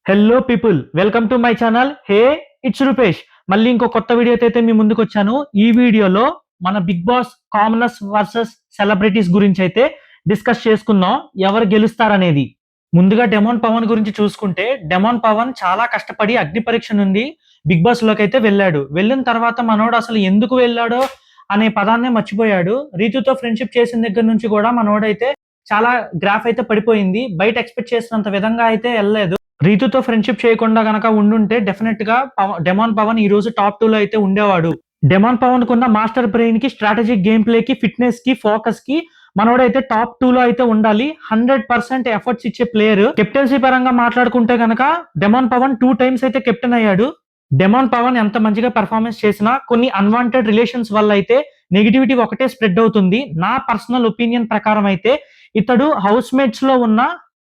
Hello people, welcome to my channel. Hey, it's Rupesh. మళ్ళీ ఇంకో కొత్త వీడియోతో అయితే మీ ముందుకు వచ్చాను. ఈ వీడియోలో మన Bigg Boss commoners versus celebrities గురించి అయితే డిస్కస్ చేసుకుందాం, ఎవరు గెలుస్తారనేది. ముందుగా డెమోన్ పవన్ గురించి చూసుకుంటే, డెమోన్ పవన్ చాలా కష్టపడి అగ్ని పరీక్ష నుండి బిగ్ బాస్ లోకి అయితే వెళ్ళాడు. వెళ్ళిన తర్వాత మనోడు అసలు ఎందుకు వెళ్ళాడో అనే పదాన్నే మర్చిపోయాడు. రీతుతో ఫ్రెండ్షిప్ చేసిన దగ్గర నుంచి కూడా మనోడైతే చాలా గ్రాఫ్ అయితే పడిపోయింది. బయట ఎక్స్పెక్ట్ చేసినంత విధంగా అయితే వెళ్ళలేదు. రీతుతో ఫ్రెండ్షిప్ చేయకుండా గనక ఉండుంటే డెఫినెట్ గా డెమాన్ పవన్ ఈ రోజు టాప్ 2 లో అయితే ఉండేవాడు. డెమాన్ పవన్ కున్న మాస్టర్ బ్రెయిన్ కి, స్ట్రాటజిక్ గేమ్ ప్లే కి, ఫిట్నెస్ కి, ఫోకస్ కి మనోడైతే టాప్ 2 లో అయితే ఉండాలి. 100% ఎఫర్ట్స్ ఇచ్చే ప్లేయర్. కెప్టెన్సీ పరంగా మాట్లాడుకుంటే గనక డెమాన్ పవన్ 2 టైమ్స్ అయితే కెప్టెన్ అయ్యాడు. డెమాన్ పవన్ ఎంత మంచిగా పెర్ఫార్మెన్స్ చేసినా కొన్ని అన్వాంటెడ్ రిలేషన్స్ వల్ల అయితే నెగిటివిటీ ఒకటే స్ప్రెడ్ అవుతుంది. నా పర్సనల్ ఒపీనియన్ ప్రకారం అయితే ఇతడు హౌస్ మేట్స్ లో ఉన్న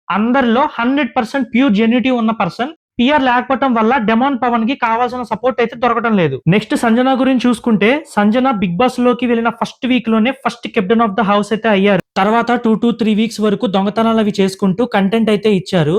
అందరిలో 100% ప్యూర్ జెన్యూటీ ఉన్న పర్సన్. పిఆర్ లేకపోవడం వల్ల డెమాన్ పవన్ కి కావాల్సిన సపోర్ట్ అయితే దొరకడం లేదు. నెక్స్ట్ సంజన గురించి చూసుకుంటే, సంజన బిగ్ బాస్ లోకి వెళ్ళిన ఫస్ట్ వీక్ లోనే first captain of the house అయితే అయ్యారు. తర్వాత 2 to 3 వీక్స్ వరకు దొంగతనాలు అవి చేసుకుంటూ కంటెంట్ అయితే ఇచ్చారు.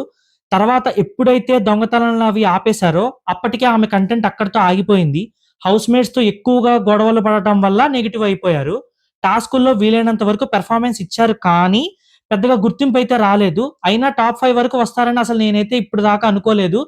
తర్వాత ఎప్పుడైతే దొంగతనాలు అవి ఆపేశారో అప్పటికే ఆమె కంటెంట్ అక్కడితో ఆగిపోయింది. హౌస్ మేట్స్ తో ఎక్కువగా గొడవలు పడటం వల్ల నెగిటివ్ అయిపోయారు. టాస్కుల్లో వీలైనంత వరకు పెర్ఫార్మెన్స్ ఇచ్చారు, కానీ పెద్దగా గుర్తింపు అయితే రాలేదు. అయినా టాప్ 5 వరకు వస్తారని అసలు నేనైతే ఇప్పుడు దాకా అనుకోలేదు.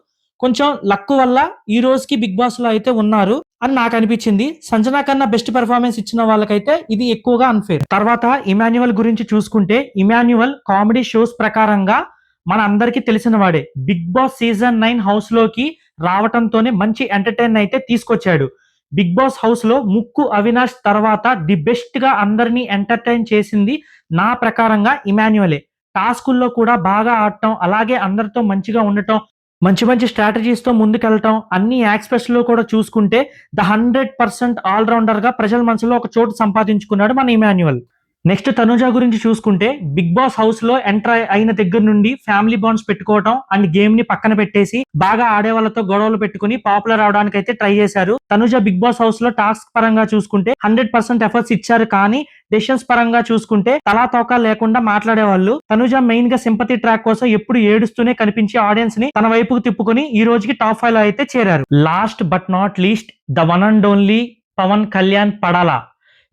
కొంచెం లక్ వల్ల ఈ రోజుకి బిగ్ బాస్ లో అయితే ఉన్నారు అని నాకు అనిపించింది. సంజన కన్నా బెస్ట్ పెర్ఫార్మెన్స్ ఇచ్చిన వాళ్ళకైతే ఇది ఎక్కువగా అన్ఫేర్. తర్వాత ఇమాన్యువల్ గురించి చూసుకుంటే, ఇమాన్యువల్ కామెడీ షోస్ ప్రకారంగా మన అందరికీ తెలిసిన వాడే. బిగ్ బాస్ సీజన్ 9 హౌస్ లోకి రావటంతోనే మంచి ఎంటర్టైన్ అయితే తీసుకొచ్చాడు. బిగ్ బాస్ హౌస్ లో ముక్కు అవినాష్ తర్వాత ది బెస్ట్ గా అందరినీ ఎంటర్టైన్ చేసింది నా ప్రకారంగా ఇమాన్యువలే. టాస్కుల్లో కూడా బాగా ఆడటం, అలాగే అందరితో మంచిగా ఉండటం, మంచి మంచి స్ట్రాటజీస్ తో ముందుకెళ్ళటం, అన్ని యాక్స్పెక్ట్స్ లో కూడా చూసుకుంటే ద 100% ఆల్రౌండర్ గా ప్రజల మనసులో ఒక చోటు సంపాదించుకున్నాడు మన ఇమాన్యువల్. నెక్స్ట్ తనుజ గురించి చూసుకుంటే, బిగ్ బాస్ హౌస్ లో ఎంటర్ అయిన దగ్గర నుండి ఫ్యామిలీ బాండ్స్ పెట్టుకోవటం అండ్ గేమ్ ని పక్కన పెట్టేసి బాగా ఆడే వాళ్ళతో గొడవలు పెట్టుకుని పాపులర్ అవడానికి అయితే ట్రై చేశారు. తనుజ బిగ్ బాస్ హౌస్ లో టాస్క్ పరంగా చూసుకుంటే 100% ఎఫర్ట్స్ ఇచ్చారు, కానీ డెసిషన్స్ పరంగా చూసుకుంటే తలా తోక లేకుండా మాట్లాడేవాళ్ళు. తనుజ మెయిన్ గా సింపతి ట్రాక్ కోసం ఎప్పుడు ఏడుస్తూనే కనిపించి ఆడియన్స్ ని తన వైపుకు తిప్పుకుని ఈ రోజుకి టాప్ 5 లో అయితే చేరారు. Last but not least, the one and only Pavan Kalyan పడాలా.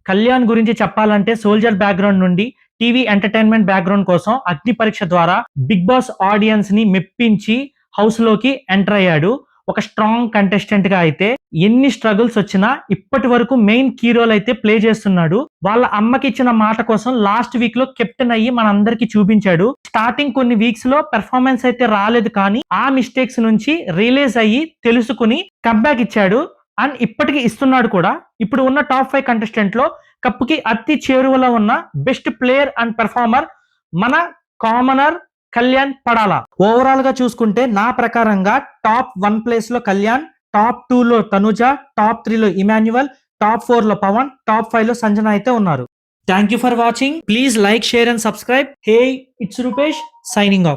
కళ్యాణ్ గురించి చెప్పాలంటే, సోల్జర్ బ్యాక్గ్రౌండ్ నుండి టీవీ ఎంటర్టైన్మెంట్ బ్యాక్గ్రౌండ్ కోసం అగ్ని పరీక్ష ద్వారా బిగ్ బాస్ ఆడియన్స్ ని మెప్పించి హౌస్ లోకి ఎంటర్ అయ్యాడు. ఒక స్ట్రాంగ్ కంటెస్టెంట్ గా అయితే ఎన్ని స్ట్రగుల్స్ వచ్చినా ఇప్పటి వరకు మెయిన్ కీ రోల్ అయితే ప్లే చేస్తున్నాడు. వాళ్ళ అమ్మకి ఇచ్చిన మాట కోసం లాస్ట్ వీక్ లో కెప్టెన్ అయ్యి మనందరికి చూపించాడు. స్టార్టింగ్ కొన్ని వీక్స్ లో పెర్ఫార్మెన్స్ అయితే రాలేదు, కానీ ఆ మిస్టేక్స్ నుంచి రియలైజ్ అయ్యి తెలుసుకుని కమ్బ్యాక్ ఇచ్చాడు. అండ్ ఇప్పటికి ఇస్తున్నాడు కూడా. ఇప్పుడు ఉన్న టాప్ 5 కంటెస్టెంట్ లో కప్పుకి అతి చేరువలో ఉన్న బెస్ట్ ప్లేయర్ అండ్ పెర్ఫార్మర్ మన కామనర్ కళ్యాణ్ పడాలా. ఓవరాల్ గా చూసుకుంటే నా ప్రకారంగా టాప్ 1 ప్లేస్ లో కళ్యాణ్, టాప్ 2 లో తనుజ, టాప్ 3 లో ఇమాన్యువల్, టాప్ 4 లో పవన్, టాప్ 5 లో సంజన అయితే ఉన్నారు. Thank you for watching. Please like, share and subscribe. Hey, it's Rupesh signing off.